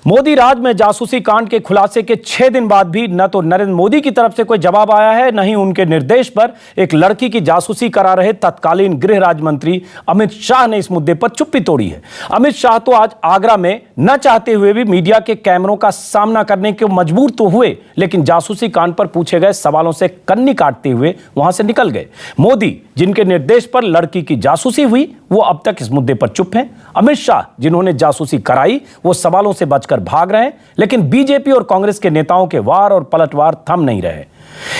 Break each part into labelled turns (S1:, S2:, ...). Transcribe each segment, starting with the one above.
S1: मोदी राज में जासूसी कांड के खुलासे के 6 दिन बाद भी न तो नरेंद्र मोदी की तरफ से कोई जवाब आया है, न ही उनके निर्देश पर एक लड़की की जासूसी करा रहे तत्कालीन गृह राज्य मंत्री अमित शाह ने इस मुद्दे पर चुप्पी तोड़ी है। अमित शाह तो आज आगरा में न चाहते हुए भी मीडिया के कैमरों का सामना करने के मजबूर तो हुए, लेकिन जासूसी कांड पर पूछे गए सवालों से कन्नी काटते हुए वहां से निकल गए। मोदी जिनके निर्देश पर लड़की की जासूसी हुई, वो अब तक इस मुद्दे पर चुप हैं। अमित शाह जिन्होंने जासूसी कराई, वो सवालों से बचकर भाग रहे हैं, लेकिन बीजेपी और कांग्रेस के नेताओं के वार और पलटवार थम नहीं रहे।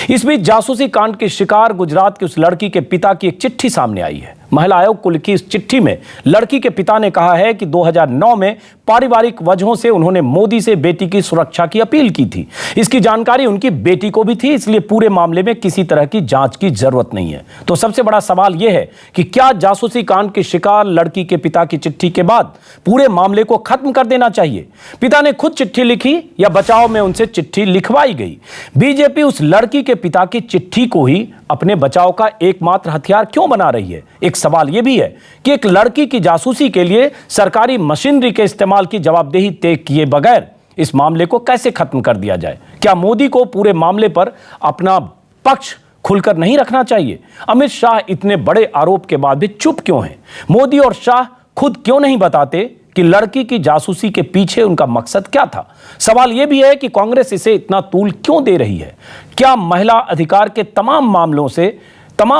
S1: इस बीच जासूसी कांड के शिकार गुजरात की उस लड़की के पिता की एक चिट्ठी सामने आई है। महिला आयोग को लिखी इस चिट्ठी में लड़की के पिता ने कहा है कि 2009 में पारिवारिक वजहों से उन्होंने मोदी से बेटी की सुरक्षा की अपील की थी। इसकी जानकारी उनकी बेटी को भी थी, इसलिए पूरे मामले में किसी तरह की जांच की जरूरत नहीं है। तो सबसे बड़ा सवाल यह है कि क्या जासूसी कांड के शिकार लड़की के पिता की चिट्ठी के बाद पूरे मामले को खत्म कर देना चाहिए? पिता ने खुद चिट्ठी लिखी या बचाव में उनसे चिट्ठी लिखवाई गई? बीजेपी उस लड़की के पिता की चिट्ठी को ही अपने बचाव का एकमात्र हथियार क्यों बना रही है? एक सवाल यह भी है कि एक लड़की की जासूसी के लिए सरकारी मशीनरी के इस्तेमाल की जवाबदेही तय किए बगैर इस मामले को कैसे खत्म कर दिया जाए? क्या मोदी को पूरे मामले पर अपना पक्ष खुलकर नहीं रखना चाहिए? अमित शाह इतने बड़े आरोप के बाद भी चुप क्यों हैं? मोदी और शाह खुद क्यों नहीं बताते कि लड़की की जासूसी के पीछे उनका मकसद क्या था? सवाल यह भी है कि कांग्रेस इसे इतना तूल क्यों दे रही है? क्या महिला अधिकार के तमाम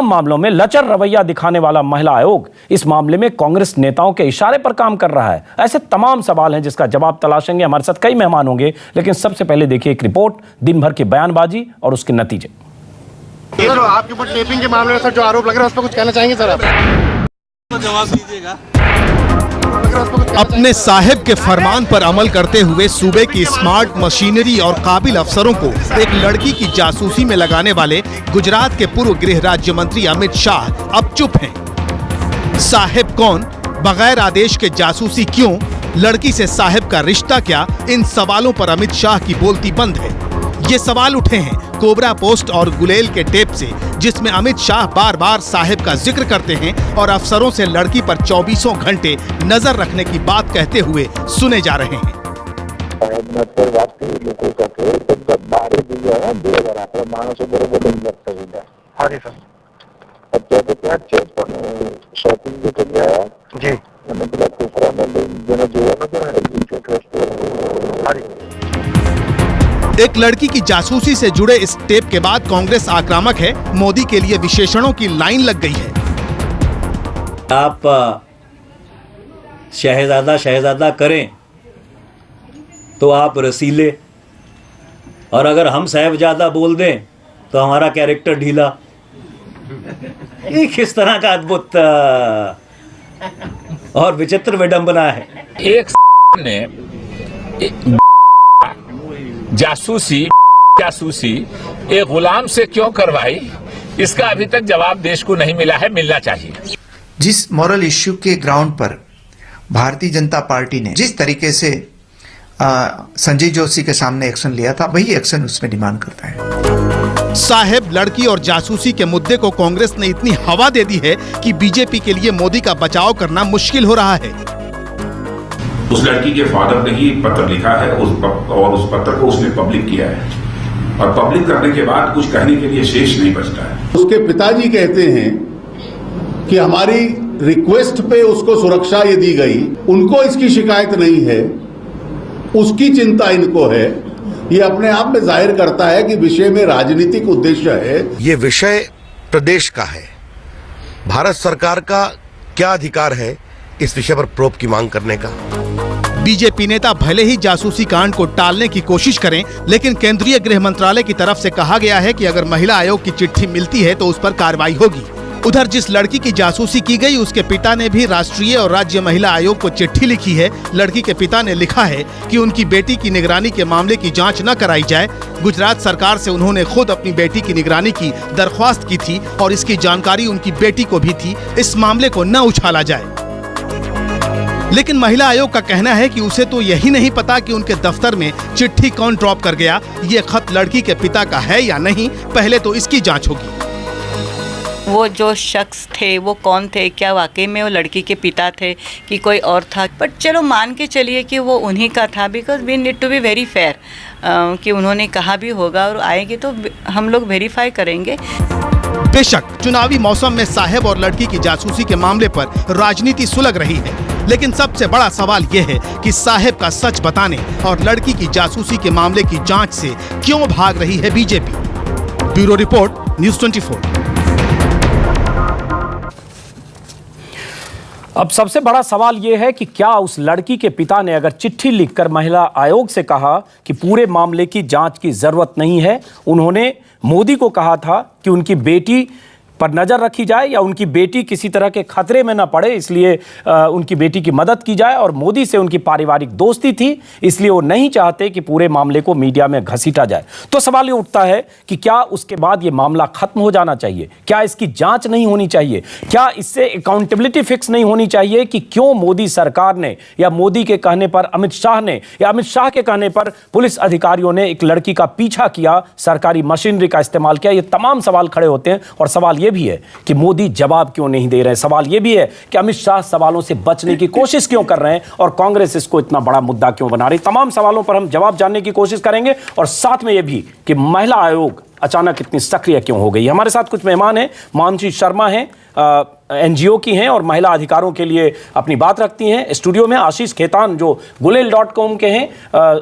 S1: मामलों में लचर रवैया दिखाने वाला महिला आयोग इस मामले में कांग्रेस नेताओं के इशारे पर काम कर रहा है? ऐसे तमाम सवाल हैं जिसका जवाब तलाशेंगे। हमारे साथ कई मेहमान होंगे, लेकिन सबसे पहले देखिए एक रिपोर्ट, दिन भर की बयानबाजी और उसके नतीजे।
S2: सर, आपके ऊपर टेपिंग के मामले में सर जो आरोप लग रहा है उस पर कुछ कहना चाहेंगे सर? आप
S3: तो जवाब दीजिएगा।
S4: अपने साहिब के फरमान पर अमल करते हुए सूबे की स्मार्ट मशीनरी और काबिल अफसरों को एक लड़की की जासूसी में लगाने वाले गुजरात के पूर्व गृह राज्य मंत्री अमित शाह अब चुप हैं। साहिब कौन, बगैर आदेश के जासूसी क्यों, लड़की से साहिब का रिश्ता क्या, इन सवालों पर अमित शाह की बोलती बंद है। ये सवाल उठे हैं कोबरा पोस्ट और गुलेल के टेप से, जिसमें अमित शाह बार बार साहिब का जिक्र करते हैं और अफसरों से लड़की पर 24 घंटे नजर रखने की बात कहते हुए सुने जा रहे हैं। एक लड़की की जासूसी से जुड़े इस टेप के बाद कांग्रेस आक्रामक है। मोदी के लिए विशेषणों की लाइन लग गई है।
S3: आप शहजादा करें तो आप रसीले, और अगर हम साहबजादा बोल दें तो हमारा कैरेक्टर ढीला। ये किस तरह का अद्भुत और विचित्र विडंबना है।
S5: एक ने जासूसी एक गुलाम से क्यों करवाई, इसका अभी तक जवाब देश को नहीं मिला है, मिलना चाहिए।
S6: जिस मॉरल इश्यू के ग्राउंड पर भारतीय जनता पार्टी ने जिस तरीके से संजय जोशी के सामने एक्शन लिया था, वही एक्शन उसमें डिमांड करता है।
S4: साहिब, लड़की और जासूसी के मुद्दे को कांग्रेस ने इतनी हवा दे दी है कि बीजेपी के लिए मोदी का बचाव करना मुश्किल हो रहा है।
S7: उस लड़की के फादर ने ही पत्र लिखा है और उस पत्र को उसने पब्लिक किया है, और पब्लिक करने के बाद कुछ कहने के लिए शेष नहीं बचता है।
S8: उसके पिताजी कहते हैं कि हमारी रिक्वेस्ट पे उसको सुरक्षा ये दी गई, उनको इसकी शिकायत नहीं है, उसकी चिंता इनको है। ये अपने आप में जाहिर करता है कि विषय में राजनीतिक उद्देश्य है।
S9: ये विषय प्रदेश का है, भारत सरकार का क्या अधिकार है इस विषय पर प्रोब की मांग करने का?
S4: बीजेपी नेता भले ही जासूसी कांड को टालने की कोशिश करें, लेकिन केंद्रीय गृह मंत्रालय की तरफ से कहा गया है कि अगर महिला आयोग की चिट्ठी मिलती है तो उस पर कार्रवाई होगी। उधर जिस लड़की की जासूसी की गई, उसके पिता ने भी राष्ट्रीय और राज्य महिला आयोग को चिट्ठी लिखी है। लड़की के पिता ने लिखा है कि उनकी बेटी की निगरानी के मामले की जांच न कराई जाए। गुजरात सरकार से उन्होंने खुद अपनी बेटी की निगरानी की दरख्वास्त की थी और इसकी जानकारी उनकी बेटी को भी थी। इस मामले को न उछाला जाए। लेकिन महिला आयोग का कहना है कि उसे तो यही नहीं पता कि उनके दफ्तर में चिट्ठी कौन ड्रॉप कर गया। ये खत लड़की के पिता का है या नहीं, पहले तो इसकी जांच होगी।
S10: वो जो शख्स थे वो कौन थे, क्या वाकई में वो लड़की के पिता थे कि कोई और था। बट चलो मान के चलिए कि वो उन्हीं का था, because we need to be very fair कि उन्होंने कहा भी होगा और आएंगे तो हम लोग वेरीफाई करेंगे।
S4: बेशक चुनावी मौसम में साहेब और लड़की की जासूसी के मामले पर राजनीति सुलग रही है, लेकिन सबसे बड़ा सवाल यह है कि साहेब का सच बताने और लड़की की जासूसी के मामले की जांच से क्यों भाग रही है बीजेपी। Bureau report, news 24।
S1: अब सबसे बड़ा सवाल यह है कि क्या उस लड़की के पिता ने अगर चिट्ठी लिखकर महिला आयोग से कहा कि पूरे मामले की जांच की जरूरत नहीं है, उन्होंने मोदी को कहा था कि उनकी बेटी पर नजर रखी जाए या उनकी बेटी किसी तरह के खतरे में ना पड़े, इसलिए उनकी बेटी की मदद की जाए, और मोदी से उनकी पारिवारिक दोस्ती थी इसलिए वो नहीं चाहते कि पूरे मामले को मीडिया में घसीटा जाए, तो सवाल ये उठता है कि क्या उसके बाद ये मामला खत्म हो जाना चाहिए? क्या इसकी जांच नहीं होनी चाहिए? क्या इससे अकाउंटेबिलिटी फिक्स नहीं होनी चाहिए कि क्यों मोदी सरकार ने या मोदी के कहने पर अमित शाह ने या अमित शाह के कहने पर पुलिस अधिकारियों ने एक लड़की का पीछा किया, सरकारी मशीनरी का इस्तेमाल किया? ये तमाम सवाल खड़े होते हैं और सवाल ये भी है कि मोदी जवाब क्यों नहीं दे रहे। सवाल यह भी है कि अमित शाह सवालों से बचने की कोशिश क्यों कर रहे हैं और कांग्रेस इसको इतना बड़ा मुद्दा क्यों बना रही। तमाम सवालों पर हम जवाब जानने की कोशिश करेंगे और साथ में यह भी कि महिला आयोग अचानक इतनी सक्रिय क्यों हो गई। हमारे साथ कुछ मेहमान हैं। मानसी शर्मा हैं, एनजीओ की हैं और महिला अधिकारों के लिए अपनी बात रखती हैं। स्टूडियो में आशीष खेतान जो गुलेल.com के हैं,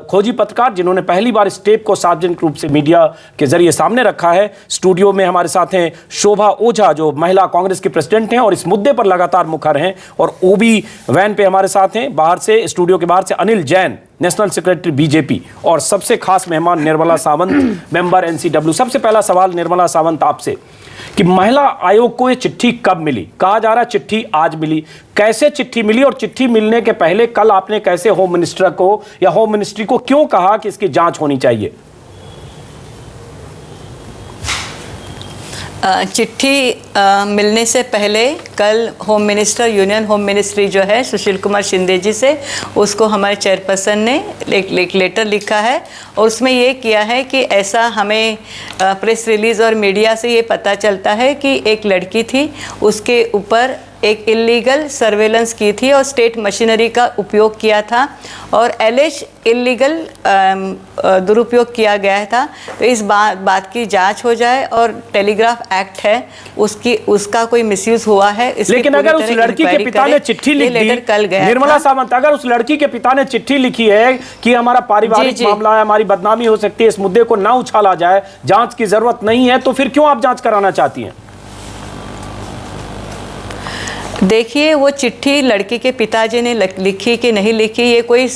S1: खोजी पत्रकार जिन्होंने पहली बार इस टेप को सार्वजनिक रूप से मीडिया के जरिए सामने रखा है। स्टूडियो में हमारे साथ हैं शोभा ओझा जो महिला कांग्रेस की प्रेसिडेंट हैं और इस मुद्दे पर लगातार मुखर हैं, और ओबी वैन पे हमारे साथ हैं बाहर से, स्टूडियो के बाहर से Anil Jain, national secretary BJP, और सबसे खास मेहमान निर्मला सावंत, मेंबर एनसीडब्ल्यू। सबसे पहला सवाल निर्मला सावंत आपसे कि महिला आयोग को ये चिट्ठी कब मिली? कहा जा रहा चिट्ठी आज मिली, कैसे चिट्ठी मिली और चिट्ठी मिलने के पहले कल आपने कैसे होम मिनिस्टर को या होम मिनिस्ट्री को क्यों कहा कि इसकी जांच होनी चाहिए?
S10: चिट्ठी मिलने से पहले कल home minister, union home ministry जो है सुशील कुमार शिंदे जी से, उसको हमारे चेयरपर्सन ने एक लेटर लिखा है और उसमें ये किया है कि ऐसा हमें प्रेस रिलीज़ और मीडिया से ये पता चलता है कि एक लड़की थी, उसके ऊपर एक इलीगल सर्वेलेंस की थी और स्टेट मशीनरी का उपयोग किया था और एलिज इलीगल दुरुपयोग किया गया था। तो इस बात की जांच हो जाए और टेलीग्राफ एक्ट है उसका कोई मिसयूज हुआ है।
S1: लेकिन अगर उस लड़की के पिता ने चिट्ठी लिख दी, निर्मला सावंत, अगर उस लड़की के पिता ने चिट्ठी लिखी है कि हमारा पारिवारिक मामला है, हमारी बदनामी हो सकती है, इस मुद्दे को ना उछाला जाए, जांच की जरूरत नहीं है, तो फिर क्यों आप जांच कराना चाहती हैं?
S10: देखिए, वो चिट्ठी लड़की के पिताजी ने लिखी कि नहीं लिखी ये कोई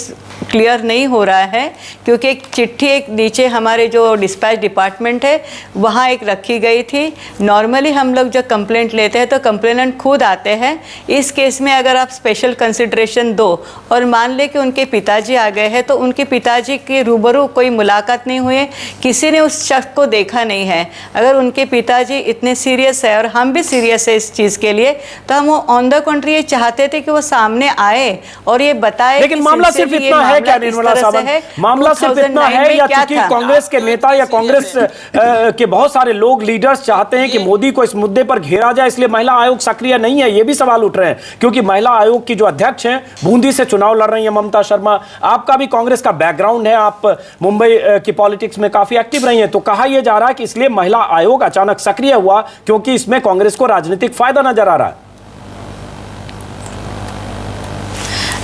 S10: क्लियर नहीं हो रहा है, क्योंकि एक चिट्ठी एक नीचे हमारे जो डिस्पैच डिपार्टमेंट है वहाँ एक रखी गई थी। नॉर्मली हम लोग जब कंप्लेंट लेते हैं तो कंप्लेनेंट खुद आते हैं। इस केस में अगर आप स्पेशल कंसिडरेशन दो और मान ले कि उनके पिताजी आ गए हैं, तो उनके पिताजी के रूबरू कोई मुलाकात नहीं हुई, किसी ने उस शख्स को देखा नहीं है। अगर उनके पिताजी इतने सीरियस है और हम भी सीरियस है इस चीज़ के लिए, तो हम वो ऑन द कंट्री ये चाहते थे कि वो सामने आए और ये बताए।
S1: लेकिन मामला सिर्फ इतना है क्या निर्मला सावंत? मामला सिर्फ इतना है या क्योंकि कांग्रेस के नेता या कांग्रेस के बहुत सारे लोग, लीडर्स चाहते हैं कि मोदी को इस मुद्दे पर घेरा जाए, इसलिए महिला आयोग सक्रिय नहीं है? ये भी सवाल उठ रहे हैं क्योंकि महिला आयोग की जो अध्यक्ष हैं बूंदी से चुनाव लड़ रही हैं ममता शर्मा। आपका भी कांग्रेस का बैकग्राउंड है, आप मुंबई की पॉलिटिक्स में काफी एक्टिव रही हैं, तो कहा यह जा रहा है कि इसलिए महिला आयोग अचानक सक्रिय हुआ क्योंकि इसमें कांग्रेस को राजनीतिक फायदा नजर आ रहा है।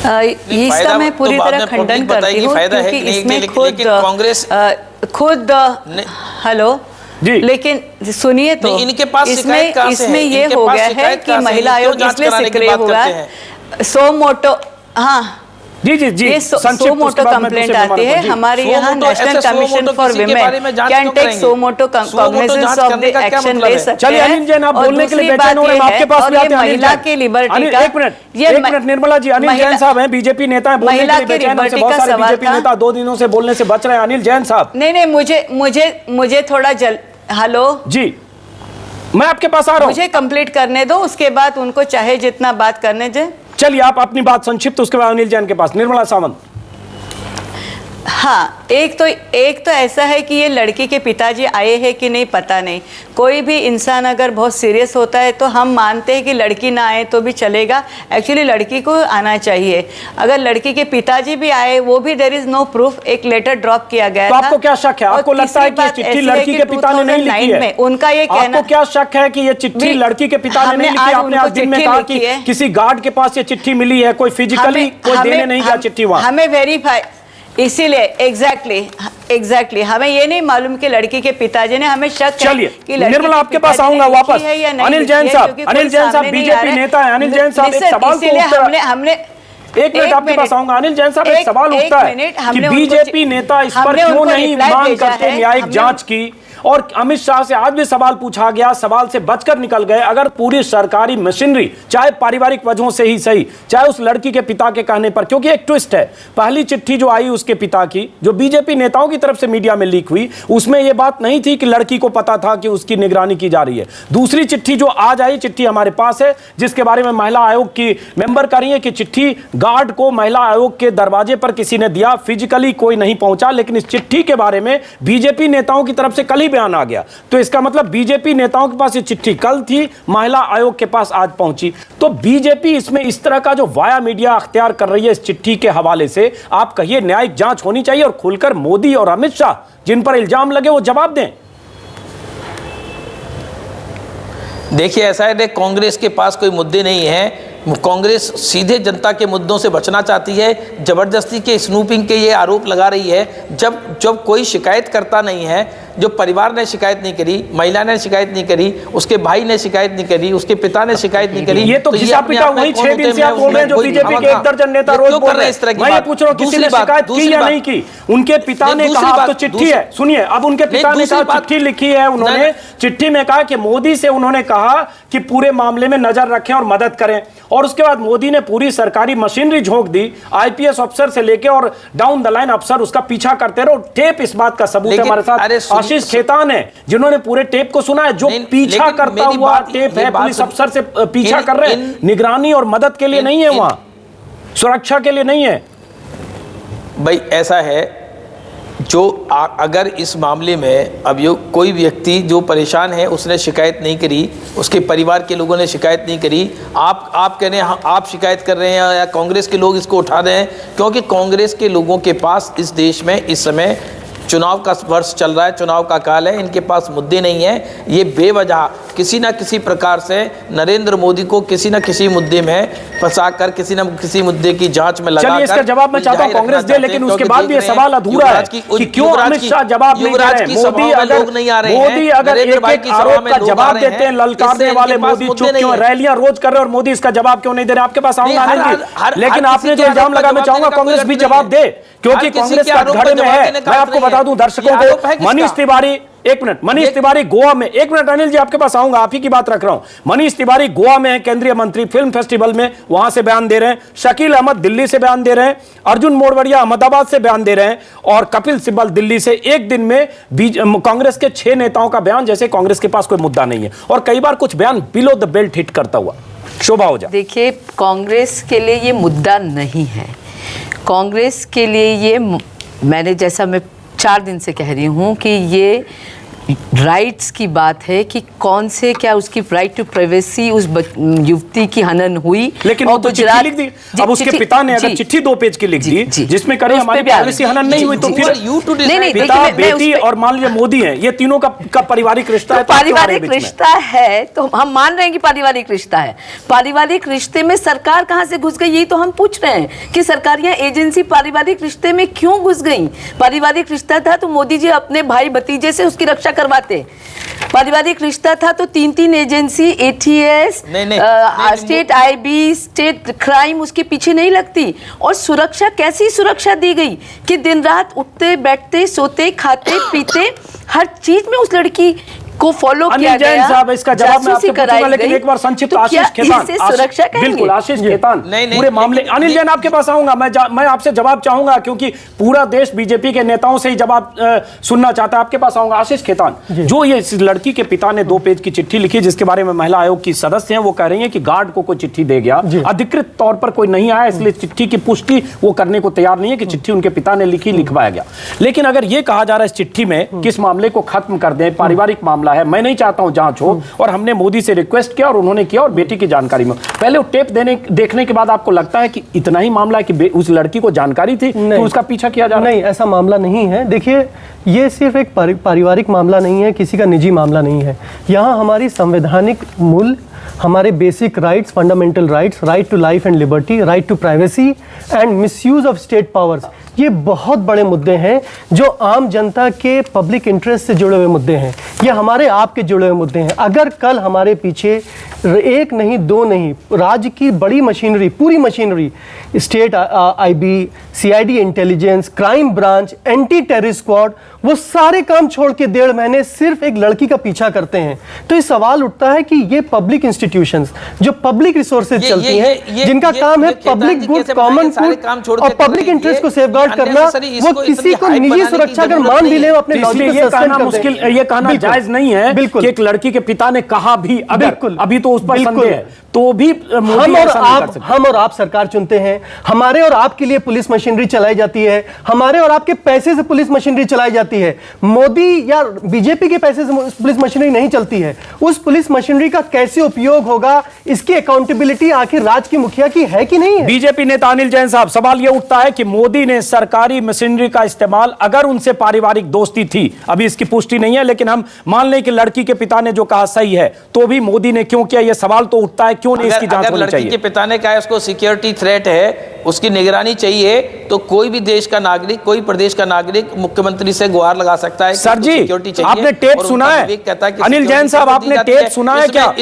S10: इसका मैं पूरी तरह खंडन करती हूँ क्योंकि इसमें खुद हेलो जी, लेकिन सुनिए तो इसमें ये हो गया है कि महिला आयोग इसलिए सक्रिय हुआ, सो मोटो, हाँ
S1: जी जी जी,
S10: सो मोटो कंप्लेंट आती है हमारे यहाँ। National Commission for Women can take suo motu cognizance of the action ले सकते हैं।
S1: अनिल जैन, आप बोलने के लिए बेचैन हो रहे हैं, आपके पास भी आते हैं
S10: महिला की लिबर्टी का।
S1: एक मिनट निर्मला जी, अनिल जैन साहब हैं, बीजेपी नेता हैं, बोलने के लिए बेचैन हैं, बहुत सारे बीजेपी नेता 2 दिनों से बोलने से बच रहे हैं। अनिल जैन साहब,
S10: नहीं, मुझे थोड़ा हेलो जी,
S1: मैं आपके पास आ रहा हूँ,
S10: मुझे कंप्लीट करने दो, उसके बाद उनको चाहे जितना बात करने दे।
S1: चलिए आप अपनी बात संक्षिप्त, उसके बाद अनिल जैन के पास। निर्मला सावंत,
S10: हाँ, एक तो ऐसा है कि ये लड़की के पिताजी आए हैं कि नहीं पता नहीं। कोई भी इंसान अगर बहुत सीरियस होता है तो हम मानते हैं कि लड़की ना आए तो भी चलेगा, एक्चुअली लड़की को आना चाहिए। अगर लड़की के पिताजी भी आए, वो भी देयर इज नो प्रूफ, एक लेटर ड्रॉप किया गया
S1: तो
S10: था।
S1: आपको क्या शक है? आपको लगता है कि ये चिट्ठी लड़की के पिता ने नहीं लिखी है?
S10: उनका ये कहना,
S1: आपको क्या शक है कि ये चिट्ठी लड़की के पिता ने नहीं लिखी? आपने आज दिन में कहा कि किसी गार्ड के पास ये चिट्ठी मिली है, कोई फिजिकली कोई देने नहीं गया चिट्ठी वहां।
S10: हमें वेरीफाई, इसीलिए एग्जैक्टली हमें ये नहीं मालूम कि लड़की के पिताजी ने, हमें शक है कि
S1: निर्मला आपके पास आऊंगा वापस। अनिल जैन साहब बीजेपी नेता है। अनिल जैन साहब एक सवाल को
S10: हमने
S1: एक मिनट आपके पास आऊंगा। अनिल जैन साहब एक सवाल उठता है कि बीजेपी नेता इस पर क्यों नहीं मांग करते न्यायिक जांच की, और अमित शाह से आज भी सवाल पूछा गया, सवाल से बचकर निकल गए। अगर पूरी सरकारी मशीनरी, चाहे पारिवारिक वजहों से ही सही, चाहे उस लड़की के पिता के कहने पर, क्योंकि एक ट्विस्ट है, पहली चिट्ठी जो आई उसके पिता की, जो बीजेपी नेताओं की तरफ से मीडिया में लीक हुई, उसमें यह बात नहीं थी कि लड़की को पता था कि उसकी निगरानी की जा रही है। दूसरी चिट्ठी जो आज आई, चिट्ठी हमारे पास है, जिसके बारे में महिला आयोग की मेंबर कर रही है कि चिट्ठी गार्ड को महिला आयोग के दरवाजे पर किसी ने दिया, फिजिकली कोई नहीं पहुंचा, लेकिन इस चिट्ठी के बारे में बीजेपी नेताओं की तरफ से कल ही बयान आ गया। तो इसका मतलब बीजेपी नेताओं के पास ये चिट्ठी कल थी, महिला आयोग के पास आज पहुंची। तो बीजेपी इसमें इस तरह का जो वाया मीडिया अख्तियार कर रही है इस चिट्ठी के हवाले से, आप कहिए न्यायिक जांच होनी चाहिए और खुलकर मोदी और अमित शाह जिन पर इल्जाम लगे वो जवाब दें।
S11: देखिए, ऐसा है, कांग्रेस के पास कोई मुद्दे नहीं है। कांग्रेस सीधे जनता के मुद्दों से बचना चाहती है, जबरदस्ती के स्नूपिंग के ये आरोप लगा रही है। जब कोई शिकायत करता नहीं है, जो परिवार ने शिकायत नहीं करी, महिला ने शिकायत नहीं करी, उसके भाई ने शिकायत नहीं करी, उसके पिता ने शिकायत नहीं करी,
S1: ये तो घिसा पिटा वही 6 दिन से आप बोल रहे हैं जो बीजेपी के 1 दर्जन नेता रोज बोल रहे हैं। मैं ये पूछ रहा हूं किसी ने शिकायत की या नहीं की? उनके पिता ने कहा, अब तो चिट्ठी है, सुनिए, अब उनके पिता ने कहा चिट्ठी लिखी है उन्होंने, चिट्ठी में कहा कि मोदी से उन्होंने कहा कि पूरे मामले में नजर रखें और मदद करें, और उसके बाद मोदी ने पूरी सरकारी मशीनरी झोंक दी, आईपीएस अफसर से लेके और डाउन द लाइन अफसर उसका पीछा करते रहो। टेप इस बात का सबूत है। हमारे साथ आशीष खेतान है जिन्होंने पूरे टेप को सुना है, जो पीछा करता हुआ टेप है, पुलिस अफसर से पीछा कर रहे हैं, निगरानी और मदद के लिए नहीं है, वहां सुरक्षा के लिए नहीं है।
S11: भाई ऐसा है, जो अगर इस मामले में अब कोई व्यक्ति जो परेशान है उसने शिकायत नहीं करी, उसके परिवार के लोगों ने शिकायत नहीं करी, आप कह रहे हैं आप शिकायत कर रहे हैं या कांग्रेस के लोग इसको उठा रहे हैं, क्योंकि कांग्रेस के लोगों के पास इस देश में इस समय चुनाव का वर्ष चल रहा है, चुनाव का काल है, इनके पास मुद्दे नहीं है। ये बेवजह किसी ना किसी प्रकार से नरेंद्र मोदी को किसी ना किसी मुद्दे में फंसाकर किसी ना किसी मुद्दे की जांच में लगाकर,
S1: चलिए इसका जवाब मैं चाहता हूं कांग्रेस दे, लेकिन उसके बाद भी ये सवाल अधूरा है कि क्यों अमित शाह जवाब नहीं दे रहे हैं। मोदी अगर एक आरोप का जवाब देते हैं, ललकारने वाले मोदी चुप क्यों, रैलियां रोज कर रहे हैं और मोदी इसका जवाब क्यों नहीं दे रहे? आपके पास आऊंगा अनिल जी, लेकिन आपने जो इल्जाम लगा, मैं चाहूंगा कांग्रेस भी जवाब दे, क्योंकि कांग्रेस का घर में है। मैं आपको बता दूं दर्शकों को, मनीष तिवारी, एक मिनट, मनीष तिवारी गोवा में, एक मिनट अनिल जी आपके पास आऊंगा, आप ही की बात रख रहा हूं। मनीष तिवारी गोवा में है, केंद्रीय मंत्री, फिल्म फेस्टिवल में वहां से बयान दे रहे हैं। शकील अहमद दिल्ली से बयान दे रहे हैं, अर्जुन मोड़वड़िया अहमदाबाद से बयान दे रहे हैं, और कपिल सिब्बल दिल्ली से। एक दिन में कांग्रेस के 6 नेताओं का बयान, जैसे कांग्रेस के पास कोई मुद्दा नहीं है, और कई बार कुछ बयान बिलो द बेल्ट हिट करता हुआ। शोभा ओझा,
S12: देखिए, कांग्रेस के लिए ये मुद्दा नहीं है। कांग्रेस के लिए ये, मैंने जैसा मैं 4 दिन से कह रही हूँ कि ये राइट्स की बात है कि कौन से, क्या उसकी राइट टू प्राइवेसी उस युवती की हनन हुई,
S1: लेकिन वो तो चिट्ठी लिख दी। अब उसके पिता ने अगर चिट्ठी 2 पेज की लिख दी जिसमें करे हमारी प्राइवेसी हनन नहीं हुई, तो फिर पिता, बेटी और मान लीजिए मोदी है, ये तीनों का पारिवारिक रिश्ता है।
S12: पारिवारिक रिश्ता है तो हम मान रहे हैं कि पारिवारिक रिश्ता है। पारिवारिक रिश्ते में सरकार कहां से घुस गई, यही तो हम पूछ रहे हैं कि सरकारियां एजेंसी पारिवारिक रिश्ते में क्यों घुस गई? पारिवारिक रिश्ता था तो मोदी जी अपने भाई भतीजे से उसकी रक्षा करवाते। पारिवारिक रिश्ता था तो 3 agency, ATS, state IB, state crime उसके पीछे नहीं लगती। और सुरक्षा, कैसी सुरक्षा दी गई कि दिन रात उठते बैठते सोते खाते पीते हर चीज में उस लड़की को फॉलो
S1: अनिल
S12: किया
S1: जैन
S12: गया,
S1: साहब, इसका जवाब मैं आपसे पूछूंगा, लेकिन एक बार संक्षिप्त आशीष खेतान,
S12: सुरक्षा कहेंगे?
S1: बिल्कुल आशीष खेतान,
S11: नहीं,
S1: पूरे मामले अनिल जैन आपके पास आऊंगा, मैं आपसे जवाब चाहूंगा क्योंकि पूरा देश बीजेपी के नेताओं से ही जवाब सुनना चाहता है। आपके पास आऊंगा आशीष खेतान, जो ये इस लड़की के पिता ने 2 पेज की चिट्ठी लिखी जिसके बारे में महिला आयोग की सदस्य हैं, वो कह रही हैं कि गार्ड को कोई चिट्ठी दे गया, अधिकृत तौर पर कोई नहीं आया, इसलिए चिट्ठी की पुष्टि वो करने को तैयार नहीं है कि चिट्ठी उनके पिता ने लिखी, लिखवाया गया। लेकिन अगर ये कहा जा रहा है इस चिट्ठी में किस मामले को खत्म कर दें, पारिवारिक मामला है, मैं नहीं चाहता हूं जांच हो, और हमने मोदी से रिक्वेस्ट किया और उन्होंने किया और बेटी की जानकारी में पहले वो टेप देखने के बाद आपको लगता है कि इतना ही मामला है कि उस लड़की को जानकारी थी तो उसका पीछा किया जा रहा है?
S13: नहीं, ऐसा मामला नहीं है। देखिए, ये सिर्फ एक पारिवारिक मामला नहीं है, किसी का निजी मामला नहीं है। यहाँ हमारी संवैधानिक मूल्य, हमारे basic rights, fundamental rights, right to life and liberty, right to privacy and misuse of state powers, ये बहुत बड़े मुद्दे हैं जो आम जनता के पब्लिक इंटरेस्ट से जुड़े हुए मुद्दे हैं। ये हमारे आपके जुड़े हुए मुद्दे हैं। अगर कल हमारे पीछे 1 नहीं 2 नहीं, राज्य की बड़ी मशीनरी, पूरी machinery, state IB, CID intelligence, crime branch, anti terrorist squad, वो सारे काम छोड़ के 1.5 महीने सिर्फ एक लड़की का पीछा करते हैं, तो ये सवाल उठता है कि ये पब्लिक इंस्टीट्यूशंस जो पब्लिक रिसोर्सेज चलती हैं, जिनका काम है पब्लिक गुड, कॉमन गुड और पब्लिक इंटरेस्ट को सेफगार्ड करना, वो किसी को निजी सुरक्षा अगर मान भी ले, अपने लॉजिक को सस्पेंड कर मुश्किल,
S1: ये कहना जायज नहीं है कि एक लड़की के पिता ने कहा भी, अगर अभी तो उस पर संदेह है, तो भी
S13: हम और आप सरकार चुनते हैं, हमारे और आपके लिए पुलिस मशीनरी चलाई जाती है, हमारे और आपके पैसे से पुलिस मशीनरी चलाई जाती है। मोदी या बीजेपी के पैसे से पुलिस मशीनरी नहीं चलती है। उस पुलिस मशीनरी का कैसे उपयोग होगा, इसकी अकाउंटेबिलिटी आखिर राज्य की मुखिया की है कि नहीं है?
S1: बीजेपी नेता अनिल जैन साहब, सवाल यह उठता है कि मोदी ने सरकारी मशीनरी का इस्तेमाल, अगर उनसे पारिवारिक दोस्ती थी, अभी इसकी पुष्टि नहीं है, लेकिन हम मान लें कि लड़की के पिता ने जो कहा सही है, तो भी मोदी ने क्यों किया, यह सवाल तो उठता है, क्यों नहीं इसकी जांच होनी चाहिए?
S11: लड़की के पिता ने कहा उसको सिक्योरिटी थ्रेट है, उसकी निगरानी चाहिए, तो कोई भी देश का नागरिक, कोई प्रदेश का नागरिक मुख्यमंत्री से गुहार लगा सकता है।
S1: सर जी, आपने टेप सुना है? अनिल जैन साहब, आपने टेप सुना है क्या?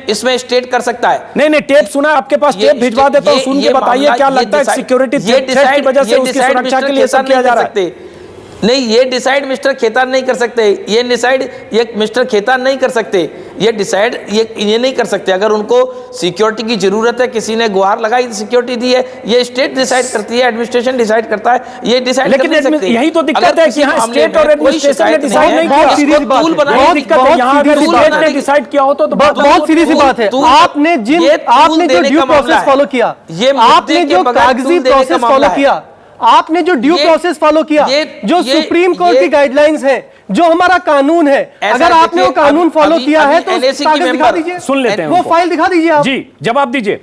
S11: इसमें स्टेट कर सकता है।
S1: नहीं, टेप सुना है, आपके पास टेप भिजवा देता हूं, सुन के बताइए क्या लगता है सिक्योरिटी थ्रेट की वजह से उसकी सुरक्षा के लिए सब किया जा रहा है?
S11: नहीं, ये डिसाइड मिस्टर खेतान नहीं कर सकते, ये डिसाइड ये मिस्टर खेतान नहीं कर सकते, ये डिसाइड ये नहीं कर सकते। अगर उनको सिक्योरिटी की जरूरत है, किसी ने गुहार लगाई, सिक्योरिटी दी है, ये स्टेट डिसाइड करती है, एडमिनिस्ट्रेशन डिसाइड करता है, ये डिसाइड कर नहीं सकते।
S1: यही तो दिक्कत है कि यहाँ स्टेट और एडमिनिस्ट्रेशन ने डिसाइड नहीं किया।
S13: बहुत सीधी बात है, यहाँ अगर स्टेट ने
S1: डिसाइड किया हो तो
S13: बहुत सीधी सी बात है। आपने जो ड्यू प्रोसेस फॉलो किया, आपने जो कागजी प्रोसेस फॉलो किया, आपने जो ड्यू प्रोसेस फॉलो किया, जो सुप्रीम कोर्ट की गाइडलाइंस है, जो हमारा कानून है, अगर आपने वो कानून फॉलो किया है तो कागज दिखा दीजिए,
S1: सुन लेते हैं
S13: वो फाइल दिखा दीजिए आप।
S1: जी, जवाब दीजिए।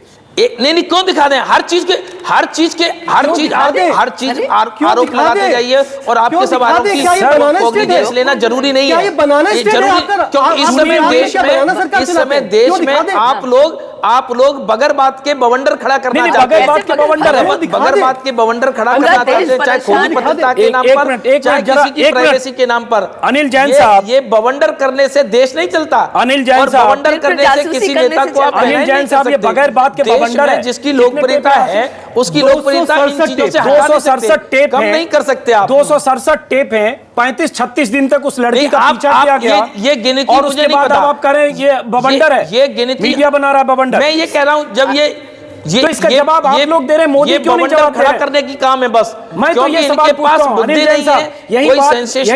S11: नहीं, क्यों दिखा दें? हर चीज आरोप लगाते जाइए और आपके सब आरोप लेना जरूरी नहीं है। क्योंकि इस समय देश में आप लोग बगैर बात के बवंडर खड़ा करना चाहते हैं। बगैर बात के बवंडर खड़ा करना चाहते हैं, चाहे खोजी पत्रता के नाम पर, चाहे किसी की प्राइवेसी के नाम पर।
S1: अनिल जैन साहब,
S11: ये बवंडर करने से देश नहीं चलता।
S1: अनिल जैन साहब,
S11: बवंडर करने से किसी नेता को आप
S1: अनिल जैन साहब, ये बगैर बात के बवंडर है।
S11: जिसकी लोकप्रियता है, उसकी लोकप्रियता इन चीजों से
S1: 267 टेप
S11: कम नहीं कर सकते आप।
S1: 267 टेप हैं, 35-36 दिन तक उस लड़की का पीछा किया गया,
S11: ये गिनती
S1: और उसके बाद आप करें ये बवंडर है,
S11: ये गिनती
S1: मीडिया बना रहा है बवंडर।
S11: मैं ये कह रहा हूं, जब ये
S1: तो इसका जवाब आप लोग दे रहे, मोदी क्यों नहीं जवाब
S11: खड़ा करने की काम है बस।
S1: मैं तो ये सवाल पूछता हूं अनिल जैन साहब, यही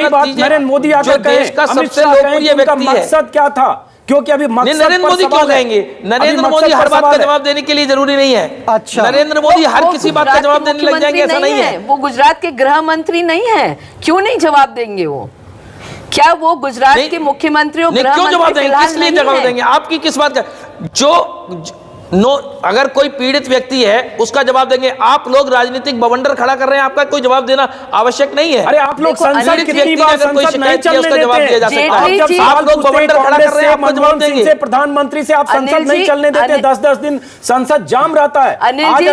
S1: बात नरेंद्र मोदी आकर कहे, अमित शाह कहें, उनका मकसद क्या था? क्योंकि अभी
S11: नरेंद्र मोदी क्यों कहेंगे? नरेंद्र मोदी हर बात का जवाब देने के लिए जरूरी नहीं है।
S13: अच्छा,
S11: नरेंद्र मोदी हर किसी बात का जवाब देने लग जाएंगे, ऐसा नहीं है।
S12: वो गुजरात के गृह मंत्री नहीं है, क्यों नहीं जवाब देंगे? वो क्या वो गुजरात के मुख्यमंत्री और गृह
S11: क्यों जवाब देंगे?
S12: मंत्री
S11: किस लिए जवाब देंगे? आपकी किस बात का अगर कोई पीड़ित व्यक्ति है उसका जवाब देंगे। आप लोग राजनीतिक बवंडर खड़ा कर रहे हैं, आपका कोई जवाब देना आवश्यक नहीं है।
S1: अरे आप लोग संसद कितनी बार संसद नहीं चलने
S11: जवाब दिया जा सकता है। जब आप लोग बवंडर खड़ा कर रहे हैं, आपको जवाब देंगे।
S1: प्रधानमंत्री से आप संसद नहीं चलने देते, 10-10 दिन संसद जाम रहता है।
S12: अनिल जी,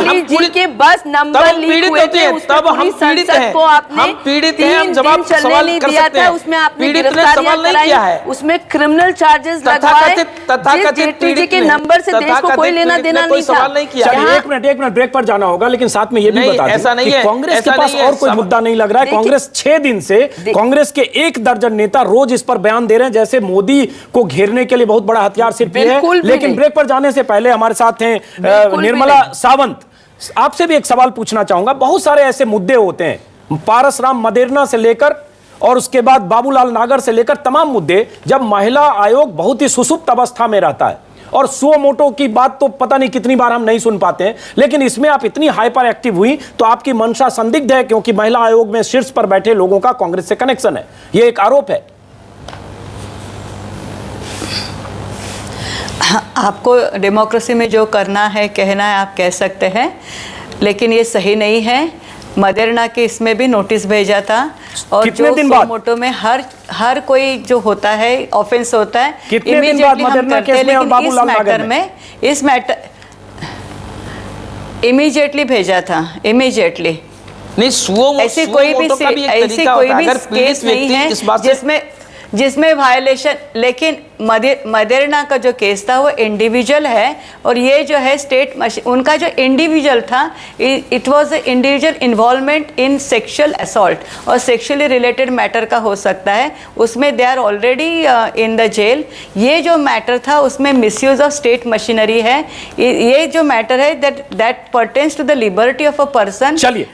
S12: जेटली के बस नंबर लीक हुए थे,
S11: तब हम पीड़ित हैं, हम पीड़ित हैं, हम जवाब सवाल कर सकते हैं।
S12: उसमें आपने गिरफ्तारियां कराई, उसमें क्रिमिनल चार्जेस लगवाए,
S11: तथाकथित
S12: के नंबर से देश को कोई लेना देना नहीं था।
S1: चलिए एक मिनट ब्रेक पर जाना होगा, लेकिन साथ में ये भी बता दें कि कांग्रेस के पास और कोई मुद्दा नहीं लग रहा है। कांग्रेस 6 दिन से कांग्रेस के 1 दर्जन नेता रोज इस पर बयान दे रहे हैं जैसे मोदी को घेरने के लिए बहुत बड़ा हथियार सिर्फ ये है। लेकिन ब्रेक पर जाने से पहले हमारे साथ हैं निर्मला सावंत। आपसे भी एक सवाल पूछना चाहूंगा। बहुत सारे ऐसे मुद्दे होते हैं, पारसराम मदेरणा से लेकर और उसके बाद बाबूलाल नागर से लेकर तमाम मुद्दे, जब महिला आयोग बहुत ही सुसुप्त अवस्था में रहता है और सुओ मोटो की बात तो पता नहीं कितनी बार हम नहीं सुन पाते हैं, लेकिन इसमें आप इतनी हाइपर एक्टिव हुई तो आपकी मंशा संदिग्ध है, क्योंकि महिला आयोग में शीर्ष पर बैठे लोगों का कांग्रेस से कनेक्शन है, यह एक आरोप है।
S10: आपको डेमोक्रेसी में जो करना है, कहना है, आप कह सकते हैं, लेकिन ये सही नहीं है। मदेरणा के इसमें भी नोटिस भेजा था और जो सुओ मोटो में हर कोई जो होता है ऑफेंस होता है, इमीडिएटली हम करते हैं, लेकिन इस मैटर इमीडिएटली भेजा था, इमीडिएटली।
S11: नहीं, ऐसी कोई भी
S10: केस नहीं है जिसमें वायलेशन, लेकिन मदेरणा का जो केस था वो इंडिविजुअल है और ये जो है स्टेट उनका जो इंडिविजुअल था, it was individual involvement in sexual assault और सेक्सुअली रिलेटेड मैटर का हो सकता है, उसमें they are already in the jail. ये जो मैटर था उसमें मिसयूज ऑफ स्टेट मशीनरी है। ये जो मैटर है that pertains to the liberty of a person.
S1: चलिए